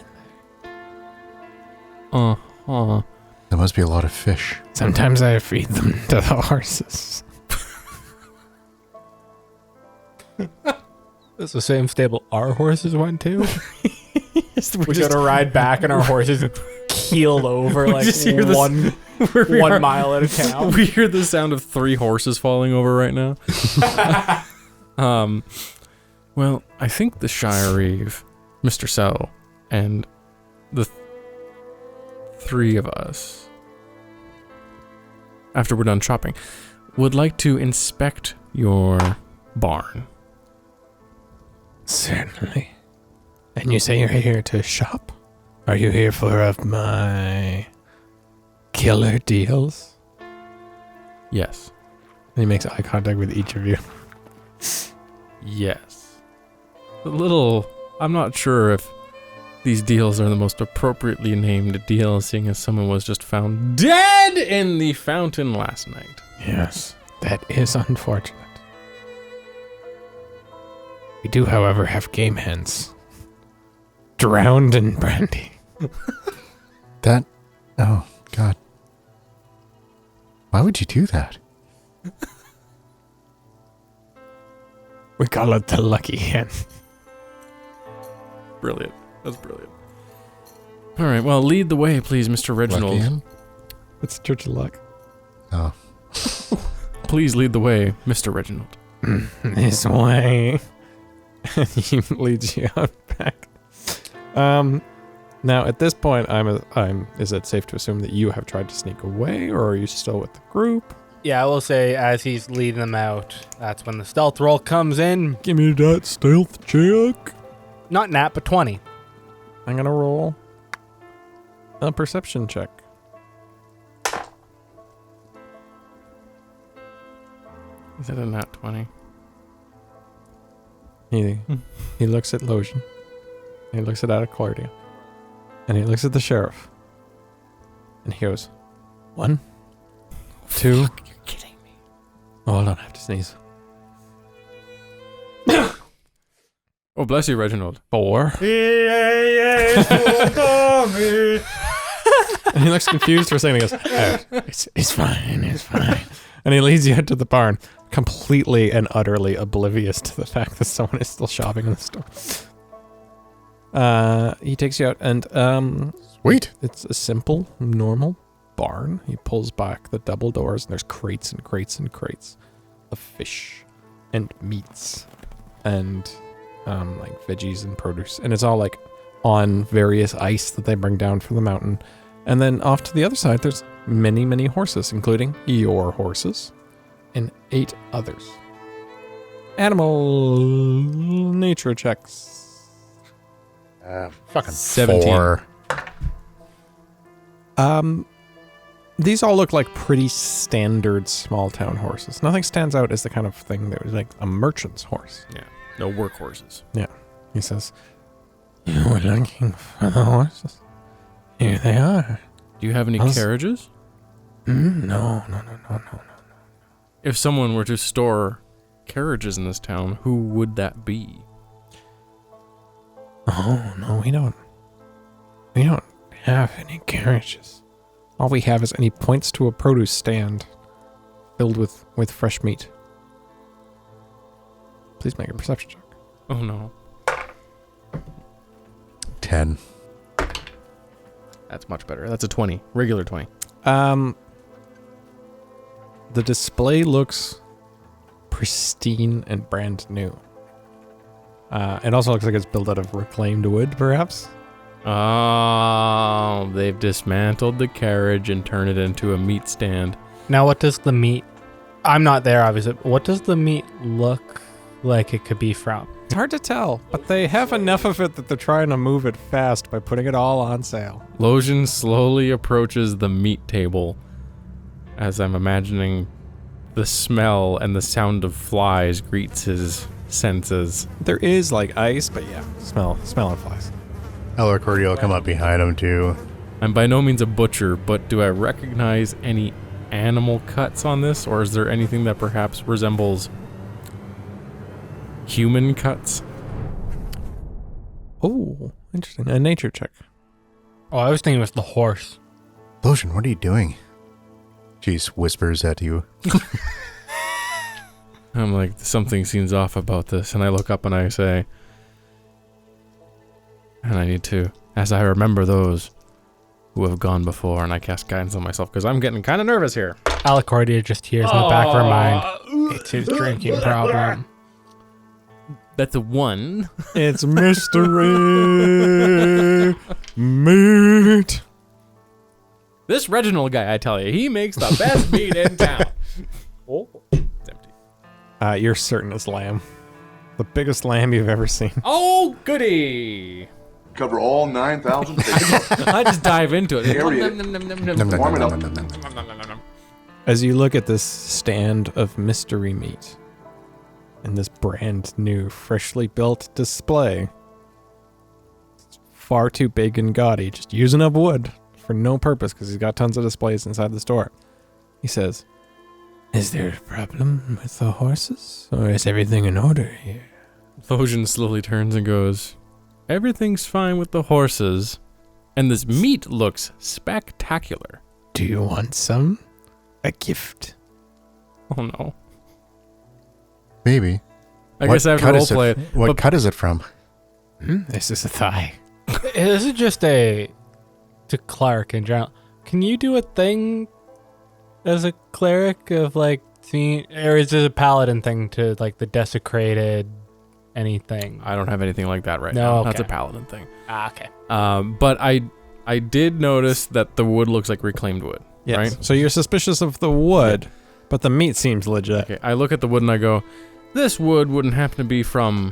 S3: Uh-huh.
S4: There must be a lot of fish.
S1: Sometimes I feed them to the horses.
S2: It's the same stable our horses went to. We
S3: just-
S2: gotta ride back and our horses keel over like
S3: just hear this-
S2: one mile out of town.
S3: We hear the sound of 3 horses falling over right now. Well, I think the Shire Reeve, Mr. Sell, and the 3 of us, after we're done shopping, would like to inspect your barn.
S1: Certainly. And you say you're here to shop? Are you here for my killer deals?
S3: Yes.
S1: And he makes eye contact with each of you.
S3: Yes. I'm not sure if these deals are the most appropriately named deals, seeing as someone was just found dead in the fountain last night.
S1: Yes, that is unfortunate. We do, however, have game hens. Drowned in brandy.
S4: That, oh, God. Why would you do that?
S1: We call it the lucky hen.
S3: Brilliant. That's brilliant. All right, well, lead the way, please, Mr. Reginald.
S4: Lucky him?
S1: It's Church of Luck.
S4: Oh.
S3: Please lead the way, Mr. Reginald.
S1: This way. And he leads you out back. Now at this point, is it safe to assume that you have tried to sneak away, or are you still with the group?
S2: Yeah, I will say as he's leading them out, that's when the stealth roll comes in.
S1: Give me that stealth check.
S2: Not nat, but 20.
S1: I'm gonna roll a perception check.
S3: Is that a nat 20?
S1: He looks at Lojan. He looks at Atacordia. And he looks at the sheriff. And he goes, 1, 2. You're kidding me. Hold on, I have to sneeze.
S3: Oh, bless you, Reginald.
S1: 4. And he looks confused for a second. He goes, it's fine, it's fine. And he leads you out to the barn, completely and utterly oblivious to the fact that someone is still shopping in the store. He takes you out, and
S4: Sweet.
S1: it's a simple, normal barn. He pulls back the double doors, and there's crates and crates and crates of fish and meats and like veggies and produce, and it's all like on various ice that they bring down from the mountain. And then off to the other side, there's many, many horses, including your horses and 8 others. Animal nature checks.
S4: Fucking
S3: 17.
S4: 4.
S1: These all look like pretty standard small town horses. Nothing stands out as the kind of thing that was like a merchant's horse.
S3: Yeah. No workhorses.
S1: He says, "You were looking for the horses. Here they are."
S3: Do you have any
S1: How's-
S3: carriages?
S1: No.
S3: If someone were to store carriages in this town, who would that be?
S1: Oh, no, we don't have any carriages. All we have is, and he points to a produce stand filled with fresh meat. Please make a perception check.
S3: Oh no.
S4: 10.
S3: That's much better. That's a 20. Regular 20.
S1: The display looks pristine and brand new. It also looks like it's built out of reclaimed wood, perhaps.
S3: Oh, they've dismantled the carriage and turned it into a meat stand.
S2: Now, what does the meat... I'm not there, obviously. What does the meat look like it could be from?
S1: It's hard to tell, but they have enough of it that they're trying to move it fast by putting it all on sale.
S3: Lojan slowly approaches the meat table as I'm imagining the smell and the sound of flies greets his senses.
S1: There is like ice, but yeah, smell and flies.
S4: Alacordia will come up behind him too.
S3: I'm by no means a butcher, but do I recognize any animal cuts on this, or is there anything that perhaps resembles human cuts?
S1: Oh, interesting. A nature check.
S2: Oh, I was thinking it was the horse.
S4: Lotion, what are you doing? She whispers at you.
S3: I'm like, something seems off about this, and I look up and I say, and I need to, as I remember those who have gone before, and I cast guidance on myself because I'm getting kind of nervous here.
S2: Alicordia just hears in the back of her mind. It's his drinking problem.
S3: That's a 1.
S1: It's mystery meat.
S3: This Reginald guy, I tell you, he makes the best meat in town. Oh, it's empty.
S1: You're certain it's lamb. The biggest lamb you've ever seen.
S3: Oh, goody!
S6: Cover all 9,000 taste
S3: I just dive into it.
S6: Area it.
S4: Nom, nom,
S6: Warm it
S4: nom,
S6: up.
S4: nom, nom, nom.
S1: As you look at this stand of mystery meat and this brand new, freshly built display, it's far too big and gaudy, just using up wood for no purpose because he's got tons of displays inside the store. He says, "Is there a problem with the horses, or is everything in order here?"
S3: Lojan slowly turns and goes, everything's fine with the horses, and this meat looks spectacular.
S1: Do you want some? A gift?
S3: Oh no.
S4: Maybe.
S3: I guess I have to
S4: cut is it-
S3: roleplay it.
S4: What
S3: but
S4: cut is it from?
S1: This is a thigh.
S2: This is just to Clark in general. Can you do a thing as a cleric of like seeing, or is it a paladin thing to like the desecrated anything?
S3: I don't have anything like that right
S2: No,
S3: now.
S2: okay.
S3: That's a paladin thing.
S2: Okay.
S3: But I did notice that the wood looks like reclaimed wood.
S1: Yes.
S3: Right?
S1: So you're suspicious of the wood, but the meat seems legit.
S3: Okay, I look at the wood and I go, this wood wouldn't happen to be from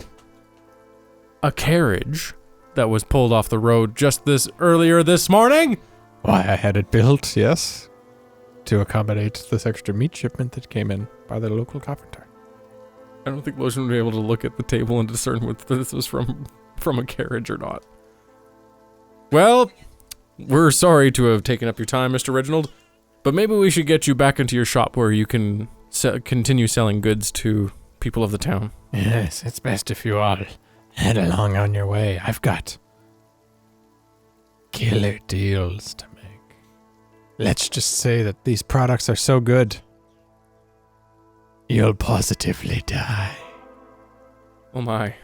S3: a carriage that was pulled off the road just earlier this morning?
S1: Why, I had it built, yes, to accommodate this extra meat shipment that came in by the local carpenter.
S3: I don't think Lotion would be able to look at the table and discern whether this was from a carriage or not. Well, we're sorry to have taken up your time, Mr. Reginald, but maybe we should get you back into your shop where you can continue selling goods to people of the town.
S1: Yes, it's best if you all head along on your way. I've got killer deals to make. Let's just say that these products are so good, you'll positively die.
S3: Oh my.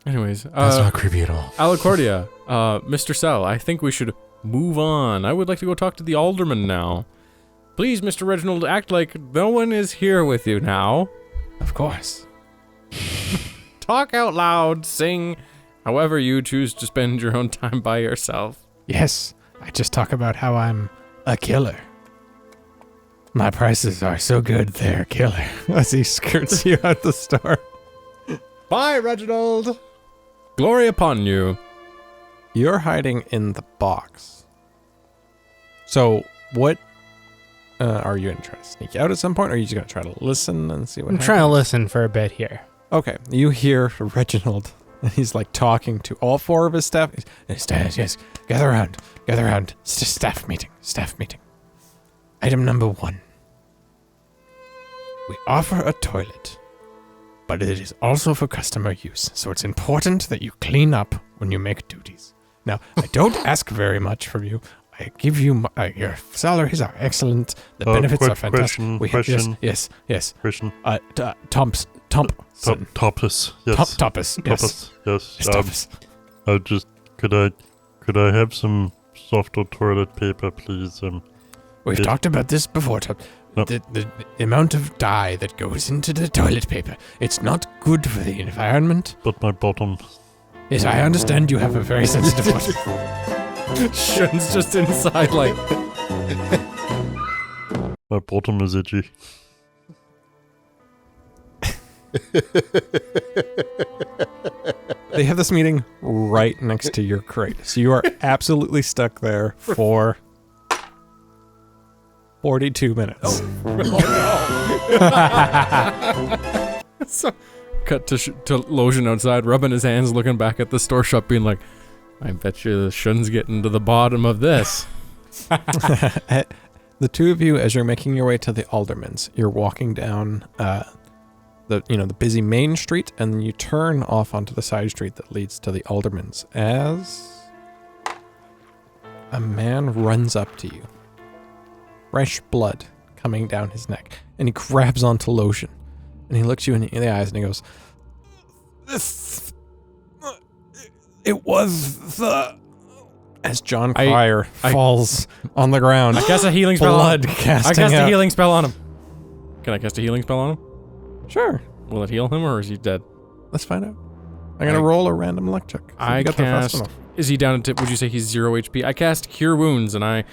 S3: Anyways,
S4: That's not creepy at all.
S3: Alicordia, Mr. Sell, I think we should move on. I would like to go talk to the alderman now. Please, Mr. Reginald, act like no one is here with you now.
S1: Of course.
S3: Talk out loud, sing, however you choose to spend your own time by yourself.
S1: Yes, I just talk about how I'm a killer. My prices are so good, they're a killer. As he skirts you out the store.
S3: Bye, Reginald. Glory upon you.
S1: You're hiding in the box. So, what are you going to try to sneak out at some point, or are you just going to try to listen and see what
S2: I'm
S1: happens?
S2: trying to listen for a bit here.
S1: Okay, you hear Reginald, and he's like talking to all four of his staff. Yes, gather around, staff meeting. Item number 1. We offer a toilet, but it is also for customer use, so it's important that you clean up when you make duties. Now, I don't ask very much from you. I give you your salaries are excellent. The benefits are fantastic.
S5: Question.
S1: Yes.
S5: Question.
S1: Thompson.
S5: Topless. Yes.
S1: Topless. Yes.
S5: Yes.
S1: Topless.
S5: Could I have some softer toilet paper, please?
S1: We've talked about this before, Tom.
S5: No.
S1: The amount of dye that goes into the toilet paper, it's not good for the environment.
S5: But my bottom.
S1: Yes, I understand you have a very sensitive bottom.
S3: Shun's just inside like,
S5: My bottom is itchy.
S1: They have this meeting right next to your crate, so you are absolutely stuck there for 42 minutes.
S3: so, cut to Lotion outside, rubbing his hands, looking back at the store shop, being like, I bet you Shun's getting to the bottom of this.
S1: The two of you, as you're making your way to the Aldermans, you're walking down the busy main street, and then you turn off onto the side street that leads to the Aldermans as a man runs up to you. Fresh blood coming down his neck, and he grabs onto Lotion, and he looks you in the eyes and he goes, it was the... As John Cryer falls on the ground.
S3: I cast a healing spell on
S1: blood
S3: him.
S1: casting
S3: I cast
S1: out.
S3: a healing spell on him. Can I cast a healing spell on him?
S1: Sure.
S3: Will it heal him or is he dead?
S1: Let's find out. I'm gonna roll a random luck check. See if
S3: I
S1: you got there fast
S3: cast.
S1: enough.
S3: Is he down to? Would you say he's 0 HP? I cast Cure Wounds, and I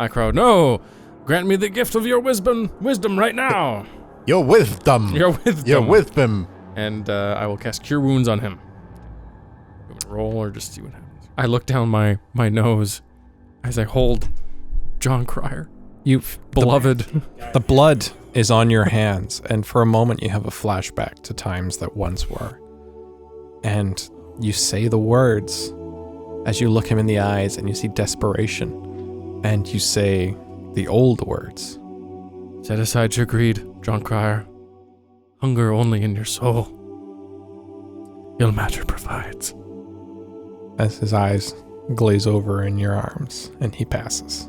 S3: crowd. No, grant me the gift of your wisdom right now.
S4: Your wisdom.
S3: Your wisdom.
S4: Your wisdom.
S3: And I will cast Cure Wounds on him. Roll or just see what happens. I look down my nose as I hold John Cryer. Beloved.
S1: The blood is on your hands, and for a moment you have a flashback to times that once were. And you say the words as you look him in the eyes, and you see desperation, and you say the old words.
S3: Set aside your greed, John Cryer. Hunger only in your soul. Ilmater provides.
S1: As his eyes glaze over in your arms, and he passes.